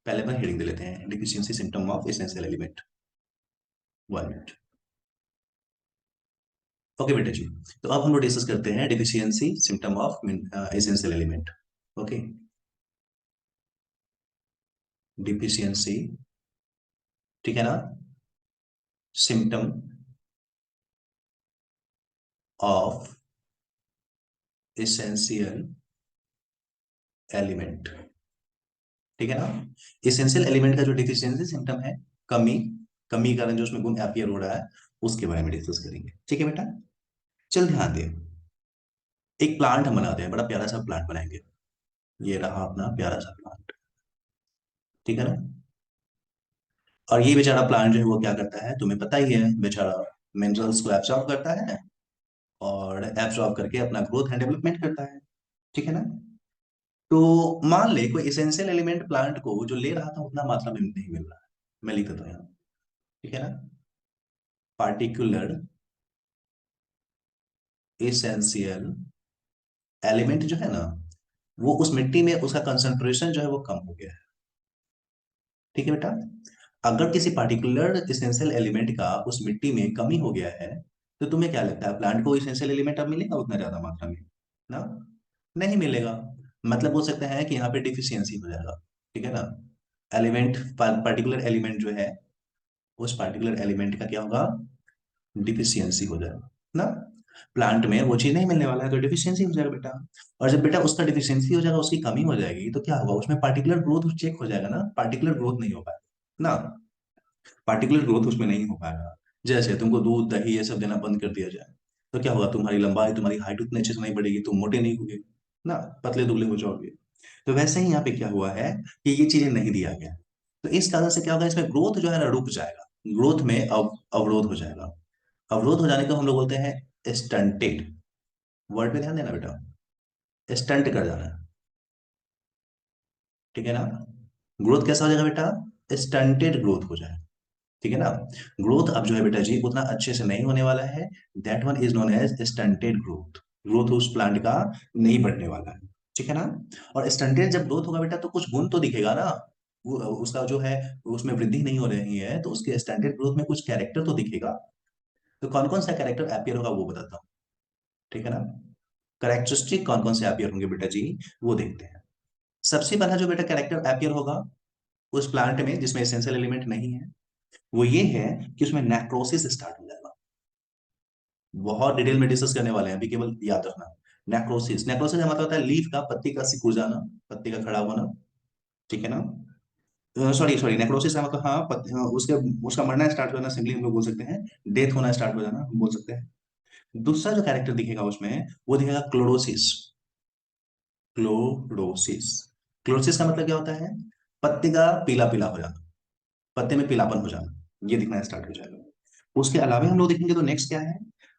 पहले अपन हेडिंग दे लेते हैं, deficiency symptom of essential element. 1 minute. Okay बेटा जी। तो अब हम लोग डिस्कस करते हैं deficiency symptom of essential element. Okay. Deficiency, ठीक है ना, सिम्टम ऑफ एसेंशियल एलिमेंट। ठीक है ना। एसेंशियल एलिमेंट का जो डिफिशियंसी सिम्टम है, कमी, कमी के कारण जो उसमें गुण अपीयर हो रहा है, उसके बारे में डिस्कस करेंगे। ठीक है बेटा। चल ध्यान दे, एक प्लांट हम बनाते हैं, बड़ा प्यारा सा प्लांट बनाएंगे। ये रहा अपना प्यारा सा प्लांट। ठीक है ना। और ये बेचारा प्लांट जो है वो क्या करता है, तुम्हें पता ही है, बेचारा मिनरल्स को एब्सॉर्ब करता है और एब्सॉर्ब करके अपना ग्रोथ एंड डेवलपमेंट करता है। ठीक है ना। तो मान ले कोई एसेंशियल एलिमेंट प्लांट को जो ले रहा था उतना मात्रा में नहीं मिल रहा है। मैं लिख देता हूँ यहाँ। ठीक है ना। पार्टिकुलर एसेंशियल एलिमेंट जो है ना, वो उस मिट्टी में उसका कंसंट्रेशन जो है वो कम हो गया है। ठीक है बेटा। अगर किसी पार्टिकुलर इसेंशियल एलिमेंट का उस मिट्टी में कमी हो गया है, तो तुम्हें क्या लगता है प्लांट को इसेंशियल एलिमेंट अब मिलेगा उतना ज्यादा मात्रा में? ना, नहीं मिलेगा। मतलब बोल सकते हैं कि यहाँ पे डिफिशियंसी हो जाएगा। ठीक है ना। एलिमेंट, पार्टिकुलर एलिमेंट जो है, उस पार्टिकुलर एलिमेंट का क्या होगा, डिफिशियंसी हो जाएगा ना। प्लांट में वो चीज नहीं मिलने वाला है तो डिफिशियंसी हो जाएगा बेटा। और जब बेटा उसका डिफिशियंसी हो जाएगा, उसकी कमी हो जाएगी, तो क्या होगा, उसमें पार्टिकुलर ग्रोथ चेक हो जाएगा ना, पार्टिकुलर ग्रोथ नहीं हो पाएगा ना। पार्टिकुलर ग्रोथ उसमें नहीं हो पाएगा। जैसे तुमको दूध दही ये सब देना बंद कर दिया जाए, तो क्या होगा, तुम्हारी लंबाई, तुम्हारी हाइट उतने अच्छे से नहीं बढ़ेगी, तुम मोटे नहीं होगे ना, पतले दुबले हो जाओगे। तो वैसे ही यहाँ पे क्या हुआ है कि ये चीजें नहीं दिया गया। तो इस कारण से क्या होगा, इसमें ग्रोथ जो है ना रुक जाएगा, ग्रोथ में अवरोध हो जाएगा। अवरोध हो जाने को हम लोग बोलते हैं स्टंटेड। वर्ड पे ध्यान देना बेटा, स्टंट कर जाना। ठीक है ना। ग्रोथ कैसा हो जाएगा बेटा, स्टंटेड ग्रोथ हो जाएगा। ठीक है ना। ग्रोथ अब जो है बेटा जी उतना अच्छे से नहीं होने वाला है। That one is known as stunted growth. Growth उस प्लांट का नहीं बढ़ने वाला है। ठीक है ना। और स्टंटेड जब ग्रोथ होगा बेटा, तो कुछ गुण तो दिखेगा ना, वो उसका जो है उसमें वृद्धि नहीं हो रही है, तो उसके स्टैंडर्ड ग्रोथ में कुछ कैरेक्टर तो दिखेगा। तो कौन कौन सा कैरेक्टर अपियर होगा वो बताता हूँ। ठीक है ना। करेक्टरिस्टिक कौन कौन से अपियर होंगे बेटा जी, वो देखते हैं। सबसे पहला जो बेटा कैरेक्टर अपियर होगा उस प्लांट में जिसमें एसेंशियल एलिमेंट नहीं है, वो ये है कि उसमें नेक्रोसिस स्टार्ट हो जाएगा। बहुत डिटेल में डिस्कस करने वाले हैं, अभी केवल याद रखना। नेक्रोसिस, नेक्रोसिस का मतलब होता है लीफ का, पत्ती का सिकुड़ जाना, पत्ती का खड़ा होना। ठीक है ना। सॉरी सॉरी, नेक्रोसिस का मतलब हाँ, उसके उसका मरना स्टार्ट हो जाना, सिंपली हम लोग बोल सकते हैं डेथ होना स्टार्ट हो जाना, हम बोल सकते हैं। दूसरा जो कैरेक्टर दिखेगा उसमें, वो दिखेगा क्लोरोसिस। क्लोरोसिस, क्लोरोसिस का मतलब क्या होता है, पत्ती का पीला पीला हो जाना, पत्ते में पीलापन हो जाना, ये दिखना स्टार्ट हो जाएगा। उसके अलावा हम लोग देखेंगे तो नेक्स्ट क्या है,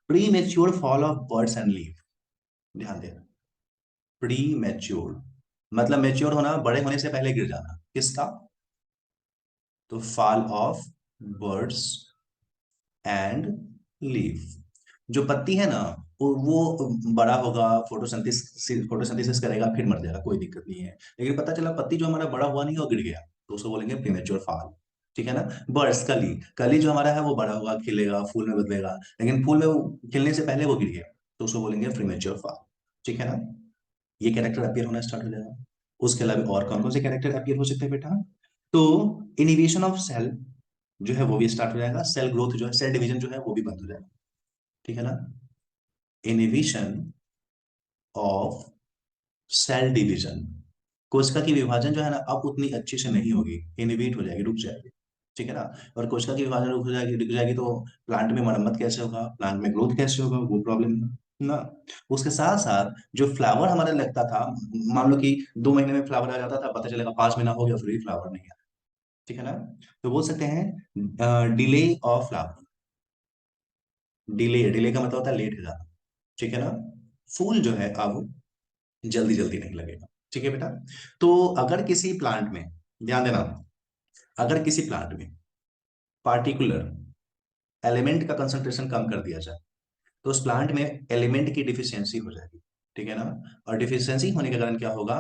pre mature fall of birds and leaf. ध्यान देना, प्री मेच्योर मतलब मेच्योर होना, बड़े होने से पहले गिर जाना, किसका, तो fall of birds and leaf. जो पत्ती है ना, वो बड़ा होगा, फोटोसिंथेसिस करेगा, फिर मर जाएगा, कोई दिक्कत नहीं है। लेकिन पता चला पत्ती जो हमारा बड़ा हुआ नहीं, वो गिर गया, तो उसको बोलेंगे प्रीमेच्योर फॉल। ठीक है ना। बर्ड्स, कली, कली जो हमारा है वो बड़ा होगा, खिलेगा, फूल में बदलेगा, लेकिन फूल में खिलने से पहले वो गिर गया, तो उसको बोलेंगे प्रीमेच्योर फॉल। ठीक है ना। ये कैरेक्टर अपीयर होना स्टार्ट हो जाएगा। उसके अलावा और कौन कौन से कैरेक्टर अपीयर हो सकते हैं बेटा, तो इनिबिशन ऑफ सेल जो है वो भी स्टार्ट हो जाएगा, सेल ग्रोथ जो है, सेल डिवीजन जो है वो भी बंद हो जाएगा। ठीक है ना। इनिबिशन ऑफ सेल डिवीजन, कोशिका की विभाजन जो है ना अब उतनी अच्छी से नहीं होगी, इनिबिट हो जाएगी, रुक जाएगी। ठीक है ना। और कोशिका की विभाजन रुक जाएगी तो प्लांट में मरम्मत कैसे होगा, प्लांट में ग्रोथ कैसे होगा, वो प्रॉब्लम है ना। उसके साथ साथ जो फ्लावर हमारा लगता था, मान लो कि 2 महीने में फ्लावर आ जाता था, पता चलेगा 5 महीना हो गया फिर भी फ्लावर नहीं आया। ठीक है ना। तो बोल सकते हैं delay of flower. Delay, delay का मतलब होता है लेट हो जाना। ठीक है ना। फूल जो है अब जल्दी जल्दी नहीं लगेगा। ठीक है बेटा। तो अगर किसी प्लांट में, ध्यान देना, अगर किसी प्लांट में पार्टिकुलर एलिमेंट का कंसंट्रेशन कम कर दिया जाए तो उस प्लांट में एलिमेंट की डिफिशियंसी हो जाएगी, ठीक है ना। और डिफिशियंसी होने के कारण क्या होगा,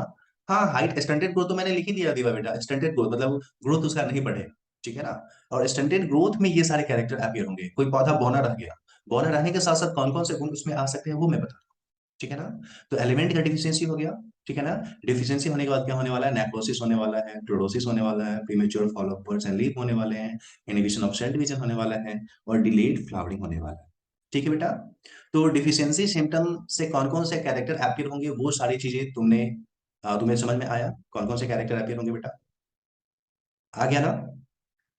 हाँ हाइट स्टंटेड ग्रोथ तो मैंने लिख ही दिया दिवा बेटा, स्टंटेड ग्रोथ मतलब ग्रोथ उसका नहीं बढ़ेगा, ठीक है ना। और स्टंटेड ग्रोथ में ये सारे कैरेक्टर अपीयर होंगे। कोई पौधा बौना रह गया, बौना रहने के साथ साथ कौन कौन से गुण उसमें आ सकते हैं वो मैं बता, ठीक है ना। तो एलिमेंट का डिफिशियंसी हो गया, ठीक है ना। डिफिशियंसी होने के बाद क्या होने वाला है, नेक्रोसिस होने वाला है, क्लोरोसिस होने वाला है, premature fall of birds and leaf होने वाले हैं, इनहिबिशन ऑफ सेल डिवीजन होने वाला है, और डिलेड फ्लावरिंग होने वाला है, ठीक है बेटा। तो डिफिशियंसी सिम्टम से कौन कौन से कैरेक्टर अपीयर होंगे वो सारी चीजें तुम्हें समझ में आया, कौन कौन से कैरेक्टर अपीयर होंगे बेटा, आ गया ना।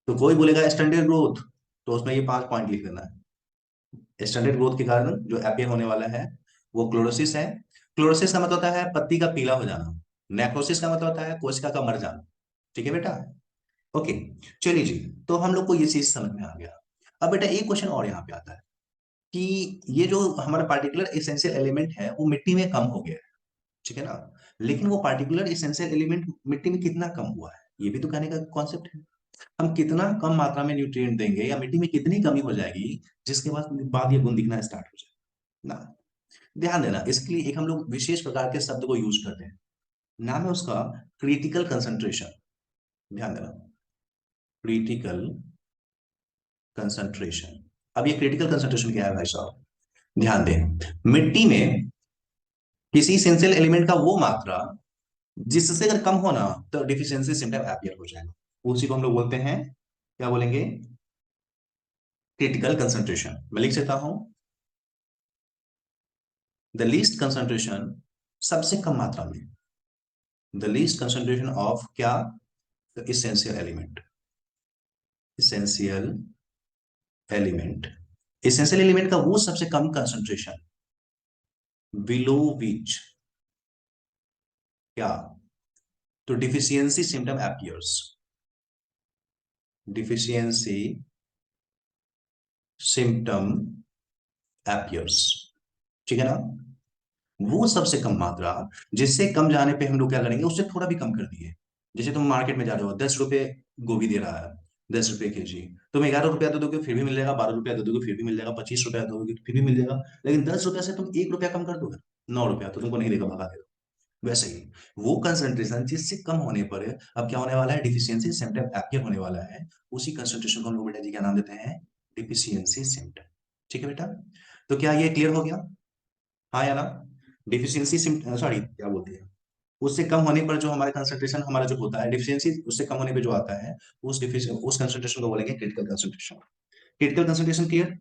तो कोई बोलेगा स्टैंडर्ड ग्रोथ, तो उसमें ये 5 पॉइंट लिख देना है। स्टैंडर्ड ग्रोथ के कारण जो अपीयर होने वाला है वो क्लोरोसिस है। क्लोरोसिस का मतलब होता है पत्ती का पीला हो जाना। नेक्रोसिस का मतलब होता है कोशिका का मर जाना, ठीक है बेटा। ओके, चलिए जी। तो हम लोग को ये चीज समझ में आ गया। अब बेटा एक क्वेश्चन और यहाँ पे आता है कि ये जो हमारा पार्टिकुलर एसेंशियल एलिमेंट है वो मिट्टी में कम हो गया है, ठीक है ना। लेकिन वो पार्टिकुलर एसेंशियल एलिमेंट मिट्टी में कितना कम हुआ है ये भी तो कहने का कॉन्सेप्ट है। हम कितना कम मात्रा में न्यूट्रिएंट देंगे या मिट्टी में कितनी कमी हो जाएगी जिसके बाद ये गुण दिखना स्टार्ट हो जाए ना। ध्यान देना, इसके लिए एक हम लोग विशेष प्रकार के शब्द को यूज करते हैं, नाम है उसका क्रिटिकल कंसंट्रेशन। ध्यान देना, क्रिटिकल कंसंट्रेशन। अब ये क्रिटिकल कंसंट्रेशन क्या है भाई साहब, ध्यान दें। मिट्टी में किसी इसेंशियल एलिमेंट का वो मात्रा जिससे अगर कम हो ना तो डिफिशियंसी सिम्टम अपीयर हो जाएगा, उसी को हम लोग बोलते हैं, क्या बोलेंगे, क्रिटिकल कंसंट्रेशन। मैं लिख सकता हूं द लीस्ट कंसंट्रेशन, सबसे कम मात्रा में, द लीस्ट कंसंट्रेशन ऑफ क्या, essential element, essential element, essential element का वो सबसे कम कंसंट्रेशन बिलो विच क्या, तो deficiency symptom appears, deficiency symptom appears, ठीक है ना। वो सबसे कम मात्रा जिससे कम जाने पे हम लोग क्या करेंगे, उससे थोड़ा भी कम कर दिए। जैसे तुम मार्केट में जा रहे हो, 10 रुपए गोभी दे रहा है, 10 रुपए केजी, तुम 11 रुपया दे दोगे फिर भी मिल जाएगा, 12 रुपया दे दोगे फिर भी मिल जाएगा, 25 रुपया दोगे फिर भी मिल जाएगा। लेकिन 10 रुपया से तुम 1 रुपया कम कर दोगे, 9 रुपया, तो तुमको नहीं देगा, भगा देगा। वैसे ही वो कंसंट्रेशन जिससे कम होने पर अब क्या होने वाला है, डिफिशियंसी सिम्टम अपीयर होने वाला है। उसी कंसंट्रेशन को हम लोग बेटा जी क्या नाम देते हैं, डिफिशियंसी सिम्टम, ठीक है बेटा। तो क्या ये क्लियर हो गया, हाँ या ना। डिफिशियंसी सॉरी क्या बोलते हैं, उससे कम होने पर जो हमारा कंसंट्रेशन हमारा जो होता है डिफिशियंसी, उससे कम होने पे जो आता है उस कंसंट्रेशन को बोलेंगे critical concentration. Critical concentration clear.